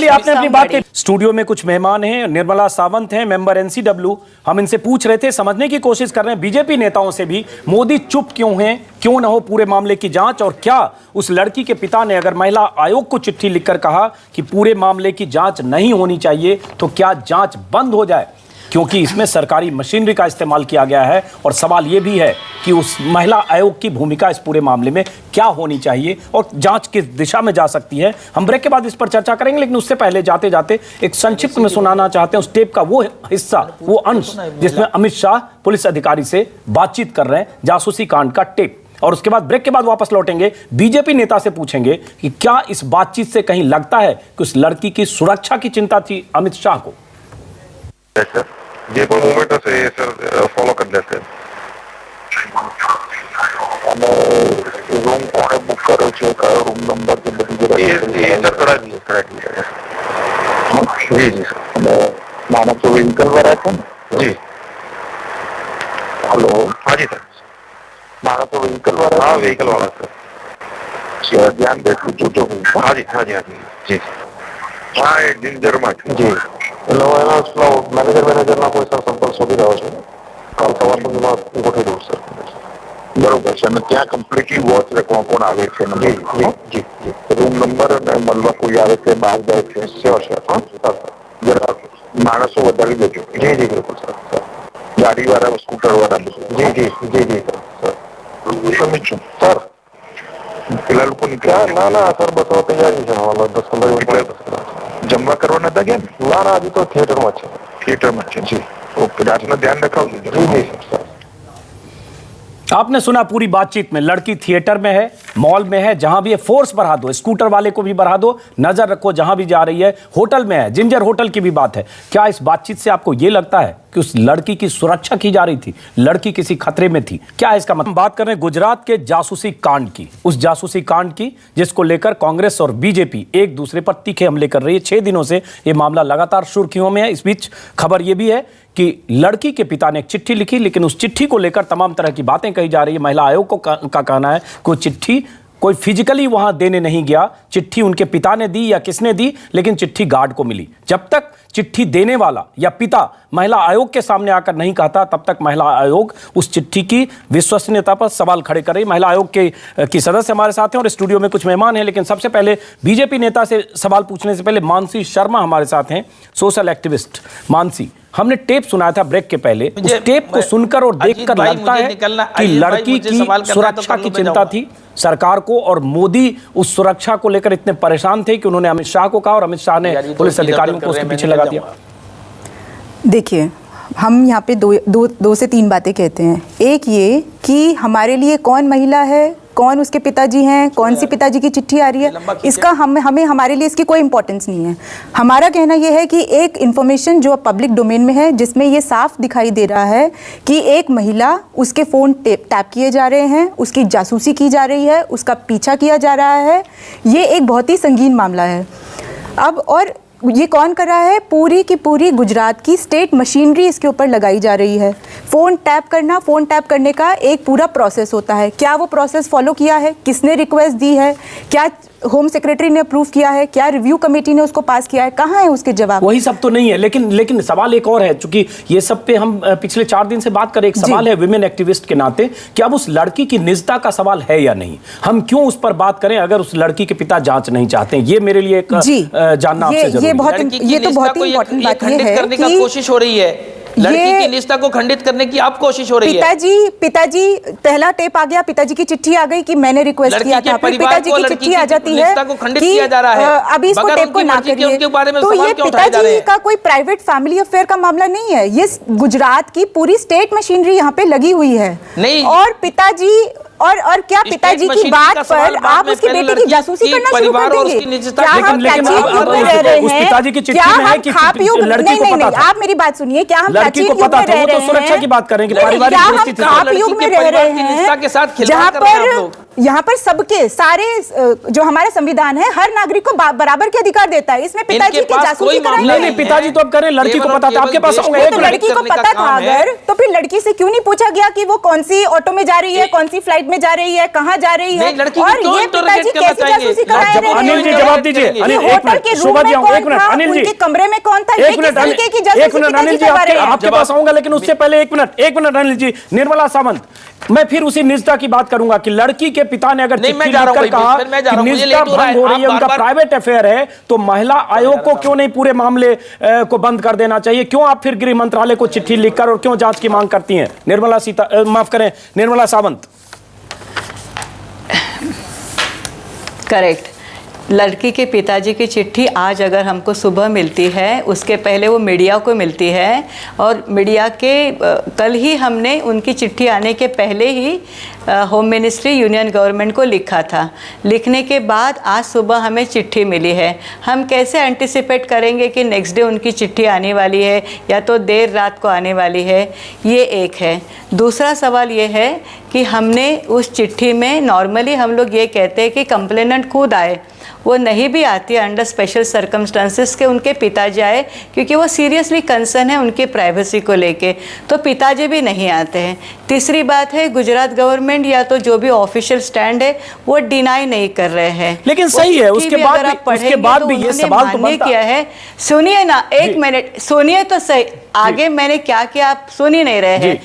S1: आपने अपनी बात की। स्टूडियो में कुछ मेहमान हैं, निर्मला सावंत हैं, मेंबर एनसीडब्ल्यू। हम इनसे पूछ रहे थे, समझने की कोशिश कर रहे हैं बीजेपी नेताओं से भी, मोदी चुप क्यों हैं, क्यों ना हो पूरे मामले की जांच, और क्या उस लड़की के पिता ने अगर महिला आयोग को चिट्ठी लिखकर कहा कि पूरे मामले की जांच नहीं होनी चाहिए तो क्या जांच बंद हो जाए, क्योंकि इसमें सरकारी मशीनरी का इस्तेमाल किया गया है। और सवाल यह भी है कि उस महिला आयोग की भूमिका इस पूरे मामले में क्या होनी चाहिए और जांच किस दिशा में जा सकती है। हम ब्रेक के बाद इस पर चर्चा करेंगे, लेकिन उससे पहले जाते जाते एक संक्षिप्त में सुनाना चाहते हैं उस टेप का वो हिस्सा, वो अंश जिसमें अमित शाह पुलिस अधिकारी से बातचीत कर रहे हैं, जासूसी कांड का टेप। और उसके बाद ब्रेक के बाद वापस लौटेंगे, बीजेपी नेता से पूछेंगे कि क्या इस बातचीत से कहीं लगता है कि उस लड़की की सुरक्षा की चिंता थी अमित शाह को।
S14: ये मूवमेंट से सर फॉलो कर लेते हैं। रूम कौन बुक करो छे का रूम नंबर के बड़ी ये सर करेक्ट जी सर माना तो व्हीकल वाला है जी। हेलो हाँ जी सर, माना तो व्हीकल वाला, हाँ व्हीकल वाला सर, ध्यान दे जो हाँ जी जी हाँ एक दिन जरूर जी। મેનેજર ના કોઈ સર સંપર્ક શોધી રહ્યો છે, કાલ સવાર સુધીમાં ગોઠવી દઉં સર। બરોબર છે, અને ત્યાં કમ્પ્લીટલી વોચ રાખવા કોણ આવે છે જી જી જી રૂમ નંબર અને મળવા કોઈ આવે છે બહાર જાય છે શ્યોર શ્યોર હા જરા માણસો વધારી દેજો જી જી બિલકુલ સર ગાડી વાળા સ્કૂટર વાળા જી જી જી જી સર સમિત છું સર પેલા લોકો નીકળ્યા ના ના સર બસ હવે તૈયારી છે, 10-15 મિનિટ जमवा करवाना था क्या? ना अभी तो थिएटर में जी। ओके, राजना ध्यान रखा जी जी सर।
S1: आपने सुना पूरी बातचीत में, लड़की थिएटर में है, मॉल में है, जहां भी है फोर्स बढ़ा दो, स्कूटर वाले को भी बढ़ा दो, नजर रखो जहां भी जा रही है। होटल में है, जिंजर होटल की भी बात है। क्या इस बातचीत से आपको यह लगता है कि उस लड़की की सुरक्षा की जा रही थी, लड़की किसी खतरे में थी? क्या है इसका मतलब? बात कर रहे हैं गुजरात के जासूसी कांड की, उस जासूसी कांड की जिसको लेकर कांग्रेस और बीजेपी एक दूसरे पर तीखे हमले कर रही है। 6 दिनों से यह मामला लगातार सुर्खियों में है। इस बीच खबर यह भी है कि लड़की के पिता ने एक चिट्ठी लिखी, लेकिन उस चिट्ठी को लेकर तमाम तरह की बातें कही जा रही है। महिला आयोग का कहना है कि चिट्ठी कोई फिजिकली वहां देने नहीं गया, चिट्ठी उनके पिता ने दी या किसने दी, लेकिन चिट्ठी गार्ड को मिली। जब तक चिट्ठी देने वाला या पिता महिला आयोग के सामने आकर नहीं कहता, तब तक महिला आयोग उस चिट्ठी की विश्वसनीयता पर सवाल खड़े कर रही। महिला आयोग की सदस्य हमारे साथ हैं और स्टूडियो में कुछ मेहमान हैं, लेकिन सबसे पहले बीजेपी नेता से सवाल पूछने से पहले मानसी शर्मा हमारे साथ हैं, सोशल एक्टिविस्ट। मानसी, हमने टेप सुनाया था ब्रेक के पहले, उस टेप को सुनकर और देखकर लगता है कि लड़की की सुरक्षा की चिंता थी सरकार को, और मोदी उस सुरक्षा को लेकर इतने परेशान थे कि उन्होंने अमित शाह को कहा और अमित शाह ने पुलिस अधिकारियों को उसके पीछे लगा दिया।
S15: देखिए, हम यहाँ पे दो से तीन बातें कहते हैं। एक ये कि हमारे लिए कौन महिला है, कौन उसके पिताजी हैं, कौन सी पिताजी की चिट्ठी आ रही है, इसका हमें हमारे लिए इसकी कोई इंपॉर्टेंस नहीं है। हमारा कहना यह है कि एक इन्फॉर्मेशन जो पब्लिक डोमेन में है, जिसमें ये साफ दिखाई दे रहा है कि एक महिला, उसके फ़ोन टैप किए जा रहे हैं, उसकी जासूसी की जा रही है, उसका पीछा किया जा रहा है, ये एक बहुत ही संगीन मामला है। अब और ये कौन कर रहा है? पूरी की पूरी गुजरात की स्टेट मशीनरी इसके ऊपर लगाई जा रही है। फ़ोन टैप करने का एक पूरा प्रोसेस होता है। क्या वो प्रोसेस फॉलो किया है? किसने रिक्वेस्ट दी है? क्या होम सेक्रेटरी ने अप्रूव किया है? क्या रिव्यू कमेटी ने उसको पास किया है? कहाँ है उसके जवाब?
S1: वही सब तो नहीं है, लेकिन सवाल एक और है, चूंकि ये सब पे हम पिछले 4 दिन से बात करें। एक सवाल है विमेन एक्टिविस्ट के नाते कि अब उस लड़की की निजता का सवाल है या नहीं, हम क्यों उस पर बात करें अगर उस लड़की के पिता जांच नहीं चाहते हैं? ये मेरे लिए एक जानना आपसे जरूरी है।
S15: ये तो बहुत ही इंपॉर्टेंट बात ये है
S11: करने का कोशिश हो रही है, लड़की की निजता को खंडित करने की आप कोशिश हो रही है।
S15: पिताजी पहला टेप आ गया, पिताजी की चिट्ठी आ गई कि मैंने रिक्वेस्ट किया था, फिर पिताजी की चिट्ठी आ जाती है कि अभी इसको टेप को ना करिए। तो ये पिताजी का कोई प्राइवेट फैमिली अफेयर का मामला नहीं है, ये गुजरात की पूरी स्टेट मशीनरी यहाँ पे लगी हुई है। और पिताजी और क्या पिताजी की बात पर आप उसकी बेटी की जासूसी करना शुरू कर देंगे? क्या हम प्राचीन युग में रह रहे हैं? क्या हम खाप युग? नहीं, आप मेरी बात सुनिए। क्या हम प्राचीन युग में रह रहे हैं?
S1: सुरक्षा की बात करेंगे,
S15: क्या हम खाप युग में रह रहे हैं जहाँ पर यहाँ पर सबके सारे जो हमारा संविधान है हर नागरिक को बराबर के अधिकार देता है? इसमें पिताजी की जासूसी कराएंगे?
S1: नहीं, पिताजी तो अब करें, लड़की को पता था, आपके पास
S15: लड़की को पता था अगर, तो फिर लड़की से क्यों नहीं पूछा गया कि वो कौन सी ऑटो में जा रही है, कौन सी फ्लाइट में जा रही है, कहाँ जा रही है? और ये पिताजी कैसी जासूसी करा रहे हैं?
S1: अनिल जी जवाब दीजिए।
S15: होटल के रूम में कौन था, उनके कमरे में कौन था, ये किस तरीके की जासूसी पिताजी करवा रहे हैं?
S1: आपके पास आऊंगा, लेकिन उससे पहले एक मिनट अनिल जी, निर्मला सावंत, मैं फिर उसी निजता की बात करूंगा कि लड़की के पिता ने अगर चिट्ठी लिखकर कहा कि निजता भंग हो रही है, उनका प्राइवेट अफेयर है, तो महिला आयोग को क्यों नहीं पूरे मामले को बंद कर देना चाहिए? क्यों आप फिर गृह मंत्रालय को चिट्ठी लिखकर और क्यों जांच की मांग करती हैं निर्मला सावंत?
S10: करेक्ट। लड़की के पिताजी की चिट्ठी आज अगर हमको सुबह मिलती है, उसके पहले वो मीडिया को मिलती है, और मीडिया के कल ही हमने उनकी चिट्ठी आने के पहले ही होम मिनिस्ट्री यूनियन गवर्नमेंट को लिखा था। लिखने के बाद आज सुबह हमें चिट्ठी मिली है। हम कैसे एंटिसिपेट करेंगे कि नेक्स्ट डे उनकी चिट्ठी आने वाली है या तो देर रात को आने वाली है? ये एक है। दूसरा सवाल ये है कि हमने उस चिट्ठी में नॉर्मली हम लोग ये कहते हैं कि कंप्लेनेंट खुद आए, वो नहीं भी आती है अंडर स्पेशल सर्कमस्टांसेस के उनके पिताजी आए, क्योंकि वो सीरियसली कंसर्न है उनकी प्राइवेसी को लेके, तो पिताजी भी नहीं आते हैं। तीसरी बात है गुजरात गवर्नमेंट या तो जो भी ऑफिशियल स्टैंड है वो डिनाई नहीं कर रहे हैं।
S1: लेकिन सही है, उसके बाद भी ये सवाल तो बनता
S10: किया है। सुनिए ना, एक मिनट सुनिए तो सही, आगे मैंने क्या किया आप सुन ही नहीं रहे हैं।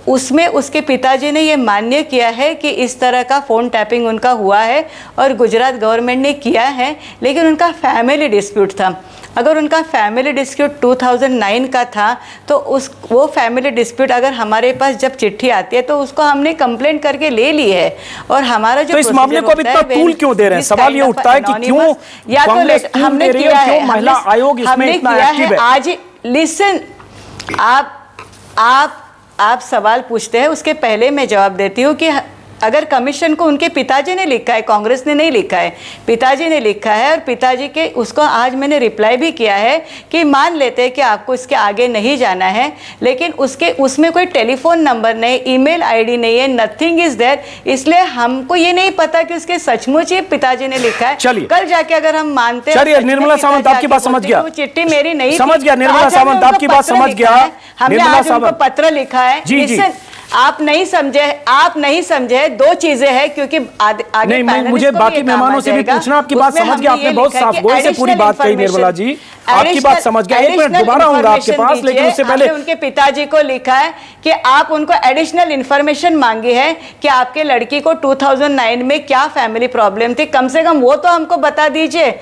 S10: उसमें उसके पिताजी ने ये मान्य किया है कि इस तरह का फ़ोन टैपिंग उनका हुआ है और गुजरात गवर्नमेंट ने किया है, लेकिन उनका फैमिली डिस्प्यूट था। अगर उनका फैमिली डिस्प्यूट 2009 का था तो वो फैमिली डिस्प्यूट अगर हमारे पास जब चिट्ठी आती है तो उसको हमने कंप्लेंट करके ले ली है। और हमारा जो
S1: तो इस मामले को अब इतना तूल क्यों दे रहे हैं? सवाल ये उठता है कि क्यों कांग्रेस हमने किया है, महिला आयोग इसमें इतना एक्टिव है।
S10: आज लिसन, आप सवाल पूछते हैं, उसके पहले मैं जवाब देती हूँ कि अगर कमीशन को उनके पिताजी ने लिखा है, कांग्रेस ने नहीं लिखा है, पिताजी ने लिखा है, और पिताजी के उसको आज मैंने रिप्लाई भी किया है कि मान लेते हैं कि आपको इसके आगे नहीं जाना है, लेकिन उसमें कोई टेलीफोन नंबर नहीं, ईमेल आईडी नहीं है, नथिंग इज देयर, इसलिए हमको ये नहीं पता कि उसके सचमुच ही पिताजी ने लिखा है। कल जाके अगर हम मानते हैं,
S1: निर्मला सावंत आपकी बात समझ गया,
S10: चिट्ठी मेरी नहीं
S1: समझ गया, निर्मला सावंत आपकी बात समझ गया,
S10: हमने आज उनको पत्र लिखा है। आप नहीं समझे दो चीजें हैं, क्योंकि आगे
S1: नहीं, मुझे बाकी मेहमानों से भी पूछना। आपकी बात समझ गया, आपने बहुत साफ गोई से पूरी बात कही निर्मला जी, आपकी बात समझ गया। एक मिनट दोबारा आऊंगा आपके पास, लेकिन उससे पहले
S10: उनके पिताजी को लिखा है कि आप उनको एडिशनल इंफॉर्मेशन मांगी है कि आपके लड़की को 2009 में क्या फैमिली प्रॉब्लम थी, कम से कम वो तो हमको बता दीजिए।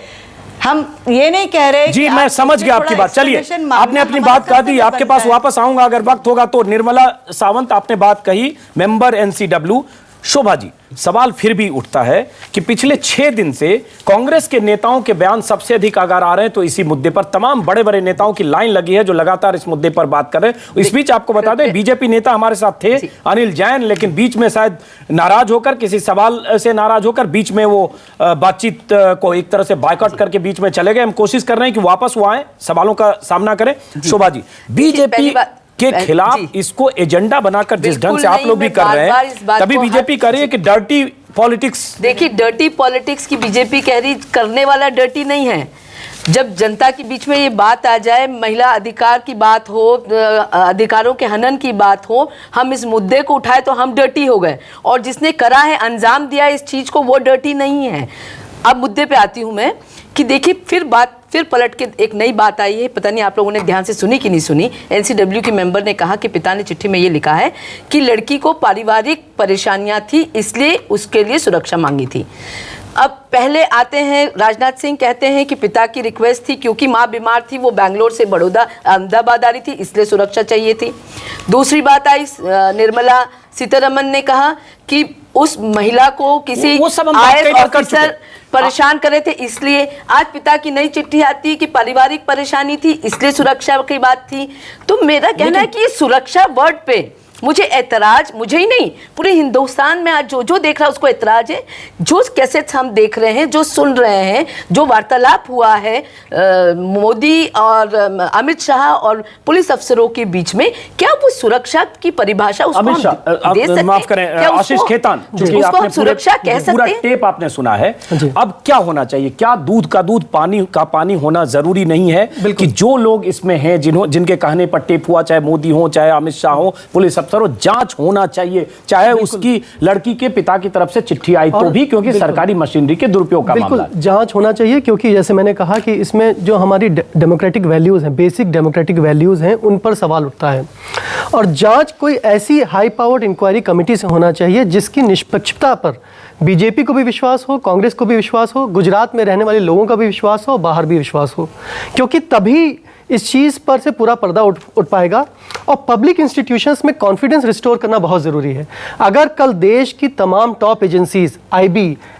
S10: हम ये नहीं कह रहे
S1: जी, मैं समझ गया आपकी बात। चलिए, आपने अपनी बात कह दी, आपके पास वापस आऊंगा अगर वक्त होगा तो। निर्मला सावंत, आपने बात कही, मेंबर एनसीडब्ल्यू, शोभा जी, सवाल फिर भी उठता है कि पिछले 6 दिन से कांग्रेस के नेताओं के बयान सबसे अधिक अगर आ रहे हैं तो इसी मुद्दे पर तमाम बड़े बड़े नेताओं की लाइन लगी है जो लगातार इस मुद्दे पर बात कर रहे हैं। इस बीच आपको बता दें, बीजेपी नेता हमारे साथ थे अनिल जैन, लेकिन बीच में शायद नाराज होकर, किसी सवाल से नाराज होकर बीच में वो बातचीत को एक तरह से बायकॉट करके बीच में चले गए। हम कोशिश कर रहे हैं कि वापस वो आए, सवालों का सामना करें। शोभा जी, बीजेपी के खिलाफ इसको एजेंडा बनाकर जिस ढंग से आप लोग भी कर रहे हैं, तभी बीजेपी कह रही है कि डर्टी पॉलिटिक्स।
S12: देखिए, डर्टी पॉलिटिक्स की बीजेपी कह रही, करने वाला डर्टी नहीं है। जब जनता के बीच में ये बात आ जाए, महिला अधिकार की बात हो, अधिकारों के हनन की बात हो, हम इस मुद्दे को उठाए तो हम डर्टी हो गए, और जिसने करा है, अंजाम दिया इस चीज को, वो डर्टी नहीं है। अब मुद्दे पे आती हूं मैं कि देखिए, फिर पलट के एक नई बात आई है, पता नहीं आप लोगों ने ध्यान से सुनी कि नहीं सुनी। एनसीडब्ल्यू के मेंबर ने कहा कि पिता ने चिट्ठी में ये लिखा है कि लड़की को पारिवारिक परेशानियां थी, इसलिए उसके लिए सुरक्षा मांगी थी। अब पहले आते हैं, राजनाथ सिंह कहते हैं कि पिता की रिक्वेस्ट थी क्योंकि माँ बीमार थी, वो बैंगलोर से बड़ौदा अहमदाबाद आ रही थी, इसलिए सुरक्षा चाहिए थी। दूसरी बात आई, निर्मला सीतारमन ने कहा कि उस महिला को किसी IAS ऑफिसर परेशान करे थे, इसलिए आज पिता की नई चिट्ठी आती है कि पारिवारिक परेशानी थी, इसलिए सुरक्षा की बात थी। तो मेरा कहना है कि ये सुरक्षा वर्ड पे मुझे ऐतराज, मुझे ही नहीं, पूरे हिंदुस्तान में आज जो देख रहा है उसको ऐतराज है। जो कैसेट्स हम देख रहे हैं, जो सुन रहे हैं, जो वार्तालाप हुआ है मोदी और अमित शाह और पुलिस अफसरों के बीच में, क्या वो सुरक्षा की परिभाषा उसको हम दे सकते हैं?
S1: माफ करें आशीष खेतान,
S12: उसको हम सुरक्षा कह सकते
S1: पूरा
S12: हैं?
S1: टेप आपने सुना है। अब क्या होना चाहिए? क्या दूध का दूध पानी का पानी होना जरूरी नहीं है कि जो लोग इसमें हैं, जिनके कहने पर टेप हुआ, चाहे मोदी हो, चाहे अमित शाह हो, पुलिस अफसर, जांच होना चाहिए, चाहे उसकी लड़की के पिता की तरफ से चिट्ठी आई तो भी, क्योंकि सरकारी मशीनरी के दुरुपयोग का मामला है।
S13: जांच होना चाहिए, क्योंकि जैसे मैंने कहा कि इसमें जो हमारी डेमोक्रेटिक वैल्यूज हैं, बेसिक डेमोक्रेटिक वैल्यूज हैं, उन पर सवाल उठता है। और जांच कोई ऐसी हाई पावर्ड इंक्वायरी कमेटी से होना चाहिए जिसकी निष्पक्षता पर बीजेपी को भी विश्वास हो, कांग्रेस को भी विश्वास हो, गुजरात में रहने वाले लोगों का भी विश्वास हो, बाहर भी विश्वास हो, क्योंकि तभी इस चीज़ पर से पूरा पर्दा उठ पाएगा। और पब्लिक इंस्टीट्यूशंस में कॉन्फिडेंस रिस्टोर करना बहुत ज़रूरी है। अगर कल देश की तमाम top agencies, IB,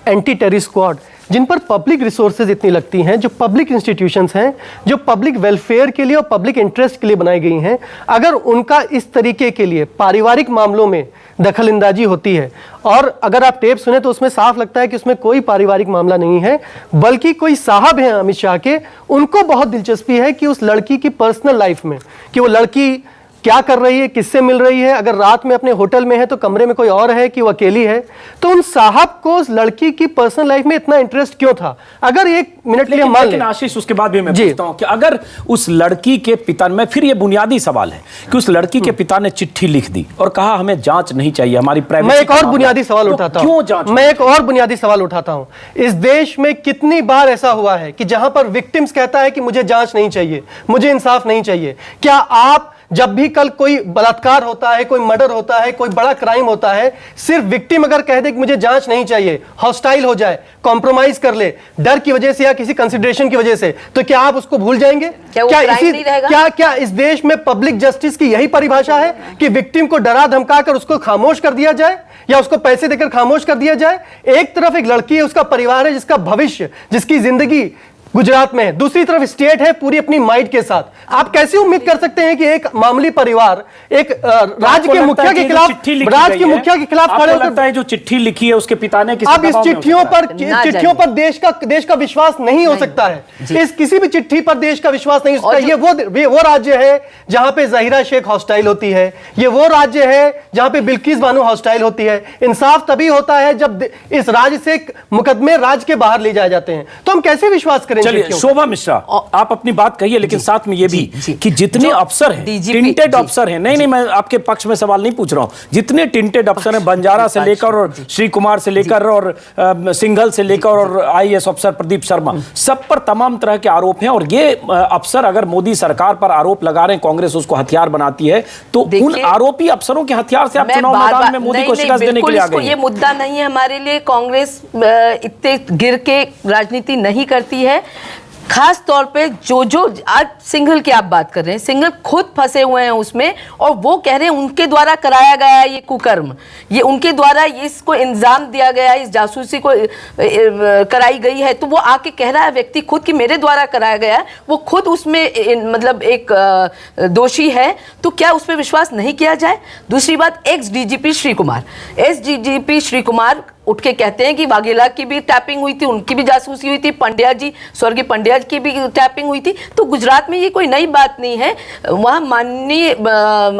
S13: anti terror squad, जिन पर पब्लिक रिसोर्सेज इतनी लगती हैं, जो पब्लिक इंस्टीट्यूशंस हैं, जो पब्लिक वेलफेयर के लिए और पब्लिक इंटरेस्ट के लिए बनाई गई हैं, अगर उनका इस तरीके के लिए पारिवारिक मामलों में दखलंदाजी होती है, और अगर आप टेप सुने तो उसमें साफ लगता है कि उसमें कोई पारिवारिक मामला नहीं है, बल्कि कोई साहब हैं अमित शाह के, उनको बहुत दिलचस्पी है कि उस लड़की की पर्सनल लाइफ में, कि वो लड़की क्या कर रही है, किससे मिल रही है, अगर रात में अपने होटल में है तो कमरे में कोई और है कि वो अकेली है। तो उन साहब को उस लड़की की पर्सनल लाइफ में इतना इंटरेस्ट क्यों था? अगर एक मिनट के लिए मान लें,
S1: आशीष, उसके बाद भी मैं पूछता हूं कि अगर उस लड़की के पिता, में फिर ये बुनियादी सवाल है कि उस लड़की के पिता ने चिट्ठी लिख दी और कहा हमें जांच नहीं चाहिए, हमारी प्राइवेसी।
S13: मैं एक और बुनियादी सवाल उठाता हूं, क्यों जांच? मैं एक और बुनियादी सवाल उठाता हूं। इस देश में कितनी बार ऐसा हुआ है कि जहां पर विक्टिम्स कहता है कि मुझे जांच नहीं चाहिए, मुझे इंसाफ नहीं चाहिए? क्या आप जब भी कल कोई बलात्कार होता है, कोई मर्डर होता है, कोई बड़ा क्राइम होता है, सिर्फ विक्टिम अगर कह दे कि मुझे जांच नहीं चाहिए, हॉस्टाइल हो जाए, कॉम्प्रोमाइज कर ले डर की वजह से या किसी कंसिडरेशन की वजह से, तो क्या आप उसको भूल जाएंगे? क्या इस देश में पब्लिक जस्टिस की यही परिभाषा है कि विक्टिम को डरा धमका कर उसको खामोश कर दिया जाए या उसको पैसे देकर खामोश कर दिया जाए? एक तरफ एक लड़की है, उसका परिवार है, जिसका भविष्य, जिसकी जिंदगी गुजरात में है, दूसरी तरफ स्टेट है पूरी अपनी माइट के साथ। आप कैसे उम्मीद कर सकते हैं कि एक मामूली परिवार एक राज्य के मुखिया के खिलाफ, राज्य के मुखिया के खिलाफ खड़े होकर,
S1: लगता है जो चिट्ठी लिखी है उसके पिता ने,
S13: अब इस चिट्ठियों पर देश का विश्वास नहीं हो सकता है। इस किसी भी चिट्ठी पर देश का विश्वास नहीं हो सकता। ये वो राज्य है जहां पे ज़हीरा शेख हॉस्टाइल होती है, ये वो राज्य है जहां पे बिल्किस बानो हॉस्टाइल होती है। इंसाफ तभी होता है जब इस राज्य से मुकदमे राज्य के बाहर ले जाए जाते हैं। तो हम कैसे विश्वास करें?
S1: चलिए शोभा मिश्रा, आप अपनी बात कहिए, लेकिन साथ में ये भी कि जितने अफसर हैं, टिंटेड अफसर हैं, नहीं मैं आपके पक्ष में सवाल नहीं पूछ रहा हूं, जितने टिंटेड अफसर हैं, बंजारा से लेकर और श्री कुमार से लेकर और सिंघल से लेकर और IAS अफसर प्रदीप शर्मा, सब पर तमाम तरह के आरोप हैं। और ये अफसर अगर मोदी सरकार पर आरोप लगा रहे हैं, कांग्रेस उसको हथियार बनाती है, तो उन आरोपी अफसरों के हथियार से आप चुनाव मैदान में मोदी को शिकस्त देने के लिए आ गए।
S12: ये मुद्दा नहीं है हमारे लिए, कांग्रेस इतने गिर के राजनीति नहीं करती है। खास तौर पे जो आज सिंघल की आप बात कर रहे हैं, सिंघल खुद फंसे हुए हैं उसमें और वो कह रहे हैं उनके द्वारा कराया गया है ये कुकर्म, ये उनके द्वारा इसको इंजाम दिया गया है, इस जासूसी को कराई गई है। तो वो आके कह रहा है व्यक्ति खुद कि मेरे द्वारा कराया गया है, वो खुद उसमें मतलब एक दोषी है, तो क्या उस पर विश्वास नहीं किया जाए? दूसरी बात, एक्स डीजीपी श्री कुमार उठ के कहते हैं कि वाघेला की भी टैपिंग हुई थी, उनकी भी जासूसी हुई थी, पंड्या जी स्वर्गीय पंड्या की भी टैपिंग हुई थी। तो गुजरात में ये कोई नई बात नहीं है, वहाँ माननीय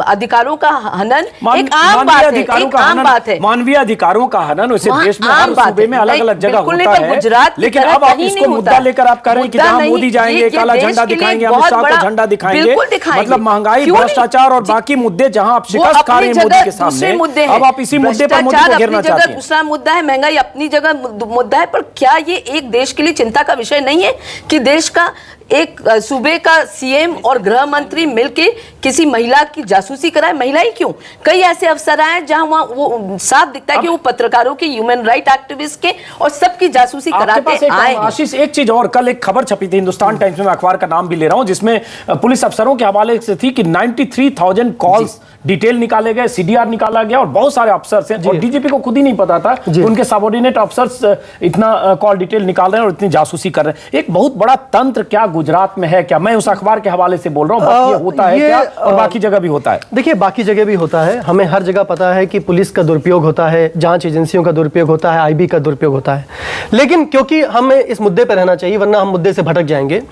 S12: अधिकारों का हनन एक आम बात है,
S1: मानवीय अधिकारों का हनन वैसे देश में हर सूबे में अलग अलग जगह होता है,
S12: गुजरात
S1: लेकिन अब आप इसको मुद्दा लेकर आप कह रहे हैं कि जहाँ मोदी जाएंगे काला झंडा दिखाएंगे, अमित शाह का झंडा दिखाएंगे, मतलब महंगाई, भ्रष्टाचार और बाकी मुद्दे जहाँ आप शिकस्त खा रहे हैं मोदी के सामने, अब आप इसी मुद्दे पर मोदी को घेरना चाहते हैं।
S12: दूसरा मुद्दा है महंगाई, अपनी जगह मुद्दा है, पर क्या ये एक देश के लिए चिंता का विषय नहीं है कि देश का एक सूबे का सीएम और गृह मंत्री मिलके किसी महिला की जासूसी कराए? महिला ही क्यों, कई ऐसे अफसर आए जहां वहां वो साफ दिखता है कि वो पत्रकारों के, ह्यूमन राइट एक्टिविस्ट के और सबकी जासूसी कराते आए।
S1: आशीष, एक चीज और, कल एक खबर छपी थी हिंदुस्तान टाइम्स में, अखबार का नाम भी ले रहा हूं, जिसमें पुलिस अफसरों के हवाले से थी कि 93,000 कॉल्स डिटेल निकाले गए, सीडीआर निकाला गया और बहुत सारे अफसर हैं और डीजीपी को खुद ही नहीं पता था उनके सबऑर्डिनेट अफसर्स इतना कॉल डिटेल निकाल रहे हैं और इतनी जासूसी कर रहे हैं। एक बहुत बड़ा तंत्र क्या गुजरात में है क्या? मैं उस अखबार के हवाले से बोल रहा हूँ, ये होता है क्या और बाकी जगह भी होता है?
S13: देखिए, बाकी जगह भी होता है, हमें हर जगह पता है कि पुलिस का दुरुपयोग होता है, जांच एजेंसियों का दुरुपयोग होता है, आईबी का दुरुपयोग होता है, लेकिन क्योंकि हमें इस मुद्दे पर रहना चाहिए वरना हम मुद्दे से भटक जाएंगे।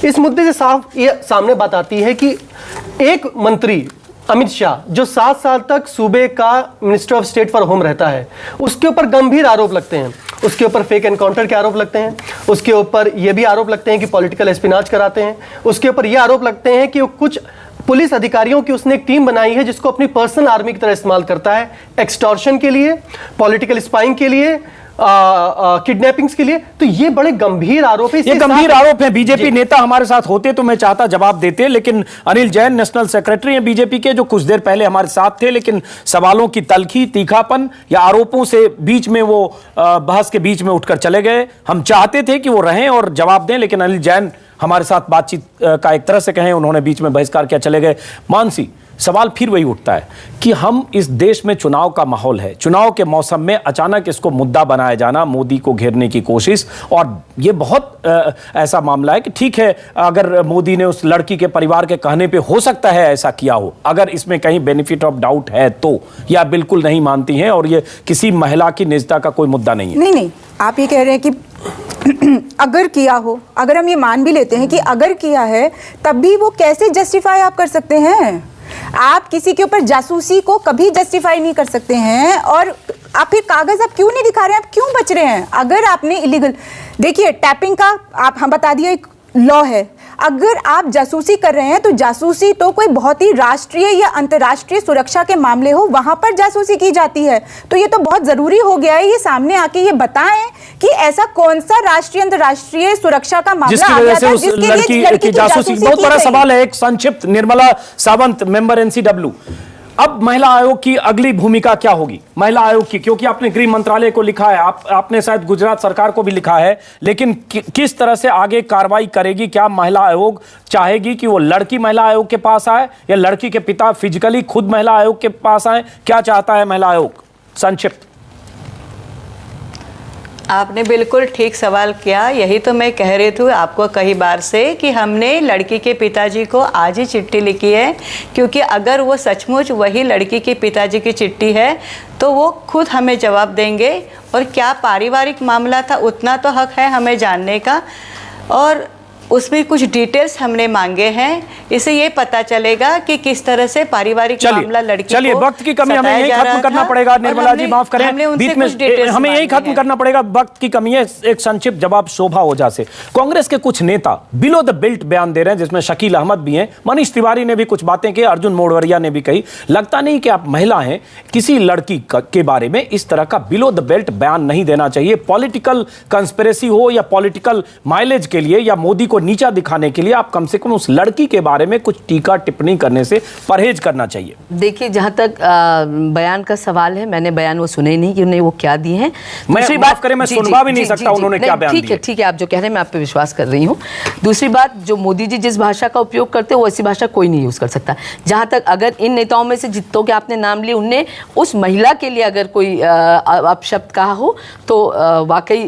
S13: इस मुद्दे से साफ ये सामने बात आती है कि एक मंत्री अमित शाह जो 7 साल तक सूबे का minister of state for home रहता है, उसके ऊपर गंभीर आरोप लगते हैं, उसके ऊपर फेक एनकाउंटर के आरोप लगते हैं, उसके ऊपर ये भी आरोप लगते हैं कि पॉलिटिकल एस्पिनाज कराते हैं, उसके ऊपर ये आरोप लगते हैं कि वो कुछ पुलिस अधिकारियों की उसने एक टीम बनाई है जिसको अपनी पर्सनल आर्मी की तरह इस्तेमाल करता है, एक्सटॉर्शन के लिए, पॉलिटिकल स्पाइंग के लिए, किडनैपिंग्स के लिए। तो ये बड़े गंभीर आरोप है,
S1: ये गंभीर आरोप है। बीजेपी नेता हमारे साथ होते तो मैं चाहता जवाब देते, लेकिन अनिल जैन नेशनल सेक्रेटरी हैं बीजेपी के, जो कुछ देर पहले हमारे साथ थे, लेकिन सवालों की तलखी, तीखापन या आरोपों से बीच में वो बहस के बीच में उठकर चले गए। हम चाहते थे कि वो रहें और जवाब दें, लेकिन अनिल जैन हमारे साथ बातचीत का एक तरह से कहें उन्होंने बीच में बहिष्कार किया, चले गए। मानसी, सवाल फिर वही उठता है कि हम इस देश में चुनाव का माहौल है, चुनाव के मौसम में अचानक इसको मुद्दा बनाया जाना, मोदी को घेरने की कोशिश, और ये बहुत ऐसा मामला है कि ठीक है अगर मोदी ने उस लड़की के परिवार के कहने पे हो सकता है ऐसा किया हो, अगर इसमें कहीं बेनिफिट ऑफ डाउट है तो, या बिल्कुल नहीं मानती हैं और ये किसी महिला की निजता का कोई मुद्दा नहीं है?
S15: नहीं, आप ये कह रहे हैं कि अगर किया हो, अगर हम ये मान भी लेते हैं कि अगर किया है, तब भी वो कैसे जस्टिफाई आप कर सकते हैं? आप किसी के ऊपर जासूसी को कभी जस्टिफाई नहीं कर सकते हैं, और आप फिर कागज आप क्यों नहीं दिखा रहे हैं? आप क्यों बच रहे हैं? अगर आपने इलीगल, देखिए टैपिंग का आप हम बता दिया एक लॉ है, अगर आप जासूसी कर रहे हैं तो जासूसी तो कोई बहुत ही राष्ट्रीय या अंतर्राष्ट्रीय सुरक्षा के मामले हो, वहां पर जासूसी की जाती है। तो ये तो बहुत जरूरी हो गया है ये सामने आके ये बताएं कि ऐसा कौन सा राष्ट्रीय अंतर्राष्ट्रीय सुरक्षा का मामला
S1: जिसकी वजह से उस लड़की की जासूसी। बहुत बड़ा सवाल है। एक संक्षिप्त, निर्मला सावंत मेंबर एनसीडब्ल्यू, अब महिला आयोग की अगली भूमिका क्या होगी? महिला आयोग की, क्योंकि आपने गृह मंत्रालय को लिखा है, आपने शायद गुजरात सरकार को भी लिखा है, लेकिन किस तरह से आगे कार्रवाई करेगी? क्या महिला आयोग चाहेगी कि वो लड़की महिला आयोग के पास आए या लड़की के पिता फिजिकली खुद महिला आयोग के पास आए? क्या चाहता है महिला आयोग? संक्षिप्त।
S10: आपने बिल्कुल ठीक सवाल किया। यही तो मैं कह रही थी आपको कई बार से कि हमने लड़की के पिताजी को आज ही चिट्ठी लिखी है, क्योंकि अगर वो सचमुच वही लड़की के पिताजी की चिट्ठी है तो वो खुद हमें जवाब देंगे, और क्या पारिवारिक मामला था उतना तो हक है हमें जानने का, और उसमें कुछ डिटेल्स हमने मांगे हैं, इससे ये पता चलेगा कि किस तरह से पारिवारिक मामला लड़की
S1: चलिए, वक्त की कमी, हमें यही खत्म करना पड़ेगा। निर्मला जी माफ करें, बीच में हमें यही खत्म करना पड़ेगा, वक्त की कमी है। एक संक्षिप्त जवाब शोभा ओझा से। कांग्रेस के कुछ नेता बिलो द बेल्ट बयान दे रहे हैं, जिसमें शकील अहमद भी हैं, मनीष तिवारी ने भी कुछ बातें की, अर्जुन मोड़वरिया ने भी कही। लगता नहीं कि आप महिला हैं, किसी लड़की के बारे में इस तरह का बिलो द बेल्ट बयान नहीं देना चाहिए। पॉलिटिकल कंस्पिरेसी हो या पॉलिटिकल माइलेज के लिए या मोदी को को नीचा दिखाने के लिए आप कम से कम उस लड़की के बारे में कुछ टीका टिप्पणी करने से परहेज करना चाहिए।
S12: देखिए, जहां तक बयान का सवाल है, मैंने बयान वो सुने नहीं कि उन्हें वो क्या दिए हैं। दूसरी बात
S1: करें, मैं सुनवा भी नहीं सकता उन्होंने क्या बयान दिए।
S12: ठीक है, आप जो कह रहे हैं मैं आप पे विश्वास कर रही हूँ। दूसरी बात, जो मोदी जी जिस भाषा का उपयोग करते हैं वो ऐसी भाषा कोई नहीं यूज कर सकता। जहां तक अगर इन नेताओं में से जितों के आपने नाम लिए उनने उस महिला के लिए अगर कोई अपशब्द कहा हो तो वाकई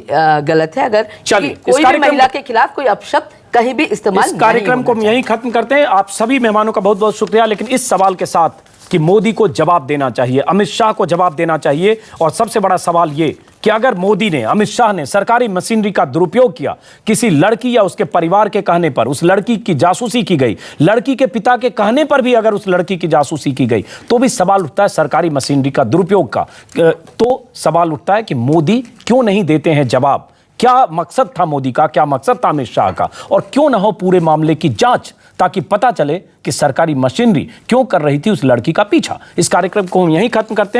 S12: गलत है। अगर कोई भी महिला के खिलाफ कोई अपशब्द कहीं भी इस्तेमाल
S1: इस कार्यक्रम को हम यहीं खत्म करते हैं। आप सभी मेहमानों का बहुत बहुत शुक्रिया, लेकिन इस सवाल के साथ कि मोदी को जवाब देना चाहिए, अमित शाह को जवाब देना चाहिए। और सबसे बड़ा सवाल ये कि अगर मोदी ने, अमित शाह ने सरकारी मशीनरी का दुरुपयोग किया किसी लड़की या उसके परिवार के कहने पर, उस लड़की की जासूसी की गई, लड़की के पिता के कहने पर भी अगर उस लड़की की जासूसी की गई, तो भी सवाल उठता है सरकारी मशीनरी का दुरुपयोग का। तो सवाल उठता है कि मोदी क्यों नहीं देते हैं जवाब। क्या मकसद था मोदी का, क्या मकसद था अमित शाह का, और क्यों ना हो पूरे मामले की जांच, ताकि पता चले कि सरकारी मशीनरी क्यों कर रही थी उस लड़की का पीछा। इस कार्यक्रम को हम यहीं खत्म करते हैं।